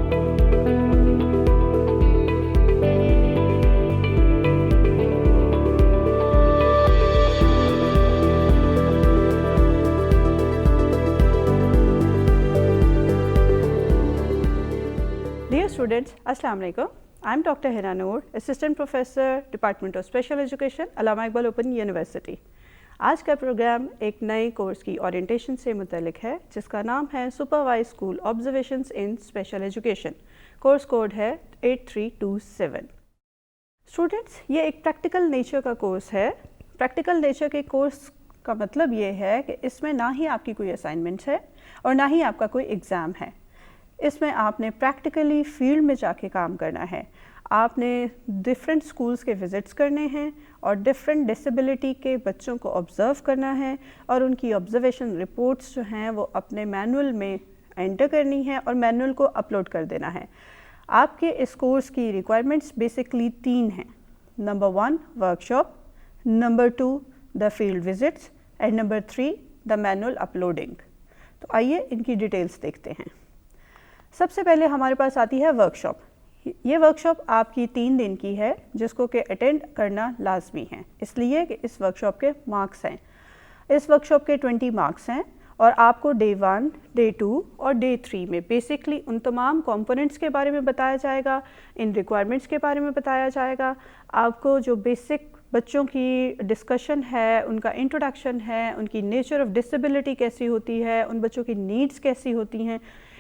Dear students, Assalamu alaikum. I am Dr. Hina Noor, Assistant Professor, Department of Special Education, Allama Iqbal Open University. आज का programme एक नए course की orientation से मुतल्लिक है जिसका नाम है सुपरवाइज स्कूल ऑब्जर्वेशंस इन स्पेशल एजुकेशन। कोर्स कोड है 8327। स्टूडेंट्स, ये एक प्रैक्टिकल नेचर का कोर्स है। प्रैक्टिकल नेचर के कोर्स का मतलब ये है कि इसमें ना ही आपकी कोई असाइनमेंट्स है और ना ही आपका कोई एग्ज़ाम है। इसमें आपने प्रैक्टिकली फील्ड में जाके काम करना है। आपने डिफरेंट स्कूल्स के विज़िट्स करने हैं और डिफरेंट डिसेबिलिटी के बच्चों को ऑब्ज़र्व करना है और उनकी ऑब्ज़र्वेशन रिपोर्ट्स जो हैं वो अपने मैनुअल में एंटर करनी है और मैनुअल को अपलोड कर देना है। आपके इस कोर्स की रिक्वायरमेंट्स बेसिकली 3 हैं। Number 1 workshop, number 2 the field visits and number 3 the manual uploading. तो आइए इनकी डिटेल्स देखते हैं। सबसे पहले हमारे पास आती है वर्कशॉप। ये वर्कशॉप आपकी 3 दिन की है जिसको कि अटेंड करना लाजमी है, इसलिए कि इस वर्कशॉप के मार्क्स हैं। इस वर्कशॉप के 20 मार्क्स हैं और आपको डे 1, डे 2 और डे 3 में बेसिकली उन तमाम कंपोनेंट्स के बारे में बताया जाएगा, इन रिक्वायरमेंट्स के बारे में बताया जाएगा। आपको जो बेसिक बच्चों की डिस्कशन है, उनका इंट्रोडक्शन है, उनकी नेचर ऑफ डिसेबिलिटी कैसी होती है, उन बच्चों की नीड्स कैसी होती हैं,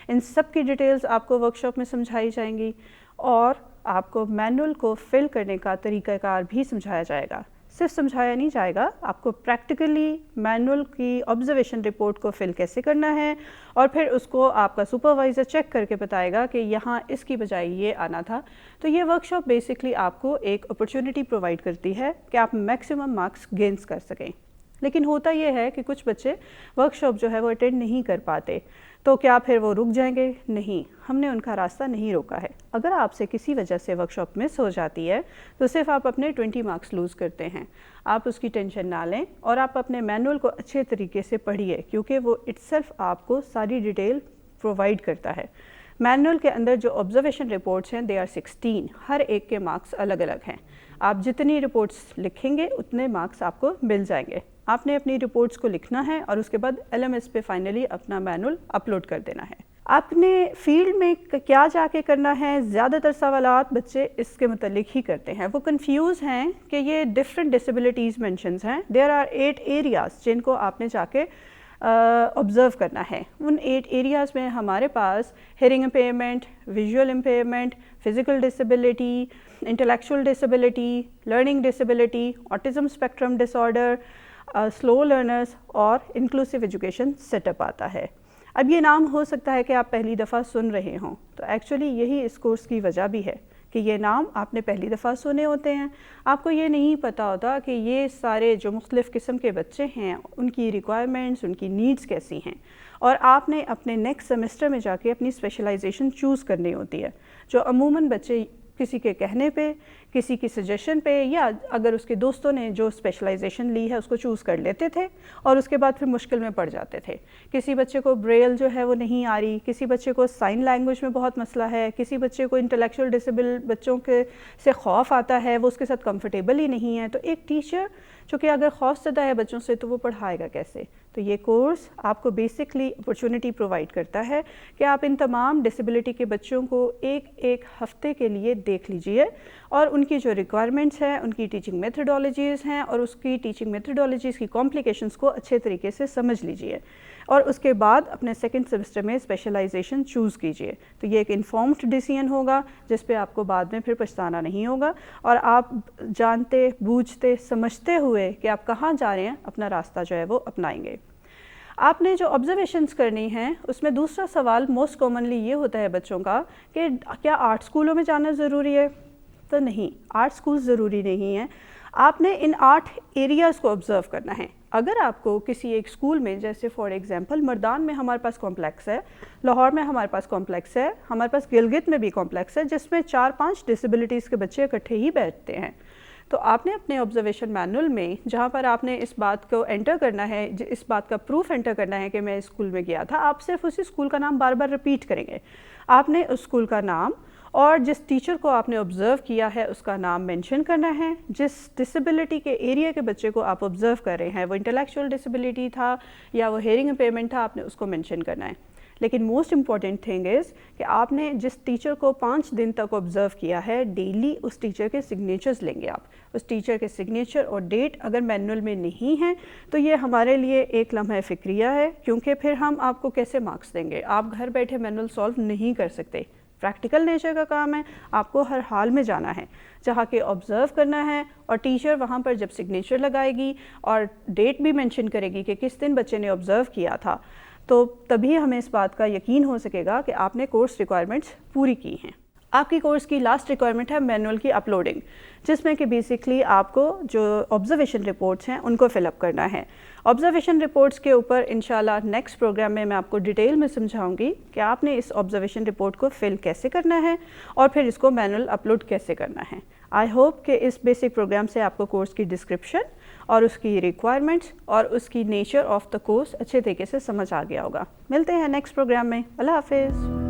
इन सब की डिटेल्स आपको वर्कशॉप में समझाई जाएंगी और आपको मैनुअल को फिल करने का तरीक़ाकार भी समझाया जाएगा। सिर्फ समझाया नहीं जाएगा, आपको प्रैक्टिकली मैनुअल की ऑब्जर्वेशन रिपोर्ट को फिल कैसे करना है और फिर उसको आपका सुपरवाइज़र चेक करके बताएगा कि यहाँ इसकी बजाय ये आना था। तो ये वर्कशॉप बेसिकली आपको एक अपॉर्चुनिटी प्रोवाइड करती है कि आप मैक्सिमम मार्क्स गेन्स कर सकें। लेकिन होता ये है कि कुछ बच्चे वर्कशॉप जो है वो अटेंड नहीं कर पाते, तो क्या फिर वो रुक जाएंगे? नहीं, हमने उनका रास्ता नहीं रोका है। अगर आपसे किसी वजह से वर्कशॉप मिस हो जाती है तो सिर्फ आप अपने 20 मार्क्स लूज़ करते हैं। आप उसकी टेंशन ना लें और आप अपने मैनुअल को अच्छे तरीके से पढ़िए क्योंकि वो इट्सेल्फ आपको सारी डिटेल प्रोवाइड करता है। मैनुअल के अंदर जो ऑब्जर्वेशन रिपोर्ट्स हैं दे आर 16, हर एक के मार्क्स अलग अलग हैं। आप जितनी रिपोर्ट्स लिखेंगे उतने मार्क्स आपको मिल जाएंगे। आपने अपनी रिपोर्ट्स को लिखना है और उसके बाद LMS पे फाइनली अपना मैनुअल अपलोड कर देना है। आपने फील्ड में क्या जाके करना है, ज़्यादातर सवालात बच्चे इसके मुतल्लिक ही करते हैं। वो कंफ्यूज हैं कि ये डिफरेंट डिसेबिलिटीज़ मेंशन्स हैं। देयर आर 8 एरियाज़ जिनको आपने जाके ऑब्ज़र्व करना है। उन 8 एरियाज़ में हमारे पास hearing impairment, visual impairment, physical disability, intellectual disability, learning disability, autism spectrum disorder, slow learners और इंक्लूसिव एजुकेशन सेटअप आता है। अब ये नाम हो सकता है कि आप पहली दफ़ा सुन रहे हों, तो एक्चुअली यही इस कोर्स की वजह भी है कि ये नाम आपने पहली दफ़ा सुने होते हैं। आपको ये नहीं पता होता कि ये सारे जो मुख्तलिफ़ किस्म के बच्चे हैं उनकी रिक्वायरमेंट्स, उनकी नीड्स कैसी हैं और आपने अपने नेक्स्ट सेमेस्टर में जाके अपनी स्पेशलाइजेशन चूज़ करनी होती है, जो अमूमन बच्चे किसी के कहने पे, किसी की सजेशन पे या अगर उसके दोस्तों ने जो स्पेशलाइजेशन ली है उसको चूज़ कर लेते थे और उसके बाद फिर मुश्किल में पड़ जाते थे। किसी बच्चे को ब्रेल जो है वो नहीं आ रही, किसी बच्चे को साइन लैंग्वेज में बहुत मसला है, किसी बच्चे को इंटेलेक्चुअल डिसेबल बच्चों के से खौफ आता है, वो उसके साथ कंफर्टेबल ही नहीं है। तो एक टीचर जो कि अगर खौफ ज़दा है बच्चों से तो वो पढ़ाएगा कैसे? तो ये कोर्स आपको बेसिकली अपॉर्चुनिटी प्रोवाइड करता है कि आप इन तमाम डिसेबिलिटी के बच्चों को एक हफ़्ते के लिए देख लीजिए और उनकी जो रिक्वायरमेंट्स हैं, उनकी टीचिंग मेथडोलॉजीज़ हैं और उसकी टीचिंग मेथडोलॉजीज़ की कॉम्प्लिकेशंस को अच्छे तरीके से समझ लीजिए और उसके बाद अपने सेकंड सेमेस्टर में स्पेशलाइजेशन चूज़ कीजिए। तो ये एक इन्फॉर्म्ड डिसीजन होगा जिस पे आपको बाद में फिर पछताना नहीं होगा और आप जानते, बूझते, समझते हुए कि आप कहाँ जा रहे हैं अपना रास्ता जो है वो अपनाएंगे। आपने जो ऑब्जर्वेशंस करनी हैं उसमें दूसरा सवाल मोस्ट कॉमनली ये होता है बच्चों का कि क्या आर्ट स्कूलों में जाना ज़रूरी है? तो नहीं, आर्ट स्कूल ज़रूरी नहीं है। आपने इन 8 एरियाज़ को ऑब्ज़र्व करना है। अगर आपको किसी एक स्कूल में, जैसे फॉर एग्जांपल मर्दान में हमारे पास कॉम्प्लेक्स है, लाहौर में हमारे पास कॉम्प्लेक्स है, हमारे पास गिलगित में भी कॉम्प्लेक्स है जिसमें 4-5 डिसेबिलिटीज़ के बच्चे इकट्ठे ही बैठते हैं, تو آپ نے اپنے آبزرویشن مینول میں جہاں پر آپ نے اس بات کو انٹر کرنا ہے، اس بات کا پروف انٹر کرنا ہے کہ میں اسکول میں گیا تھا، آپ صرف اسی اسکول کا نام بار بار رپیٹ کریں گے. آپ نے اس اسکول کا نام اور جس ٹیچر کو آپ نے آبزرو کیا ہے اس کا نام مینشن کرنا ہے. جس ڈسیبلٹی کے ایریا کے بچے کو آپ آبزرو کر رہے ہیں، وہ انٹلیکچوئل ڈسیبلٹی تھا یا وہ ہیئرنگ امپیئرمنٹ تھا، آپ نے اس کو مینشن کرنا ہے. لیکن موسٹ امپورٹنٹ تھنگ از کہ آپ نے جس ٹیچر کو 5 دن تک آبزرو کیا ہے، ڈیلی اس ٹیچر کے سگنیچرز لیں گے. آپ اس ٹیچر کے سگنیچر اور ڈیٹ اگر مینول میں نہیں ہیں تو یہ ہمارے لیے ایک لمحہ فکریہ ہے، کیونکہ پھر ہم آپ کو کیسے مارکس دیں گے. آپ گھر بیٹھے مینول سالو نہیں کر سکتے. پریکٹیکل نیچر کا کام ہے، آپ کو ہر حال میں جانا ہے جہاں کہ آبزرو کرنا ہے، اور ٹیچر وہاں پر جب سگنیچر لگائے گی اور ڈیٹ بھی مینشن کرے گی کہ کس دن بچے نے آبزرو کیا تھا، تو تبھی ہمیں اس بات کا یقین ہو سکے گا کہ آپ نے کورس ریکوائرمنٹس پوری کی ہیں. آپ کی کورس کی لاسٹ ریکوائرمنٹ ہے مینول کی اپلوڈنگ، جس میں کہ بیسکلی آپ کو جو آبزرویشن رپورٹس ہیں ان کو فل اپ کرنا ہے. آبزرویشن رپورٹس کے اوپر انشاءاللہ نیکسٹ پروگرام میں آپ کو ڈیٹیل میں سمجھاؤں گی کہ آپ نے اس آبزرویشن رپورٹ کو فل کیسے کرنا ہے اور پھر اس کو مینول اپلوڈ کیسے کرنا ہے. آئی ہوپ کہ اس بیسک پروگرام سے آپ کو کورس کی ڈسکرپشن اور اس کی ریکوائرمنٹس اور اس کی نیچر آف دا کورس اچھے طریقے سے سمجھ آ گیا ہوگا. ملتے ہیں نیکسٹ پروگرام میں. اللہ حافظ.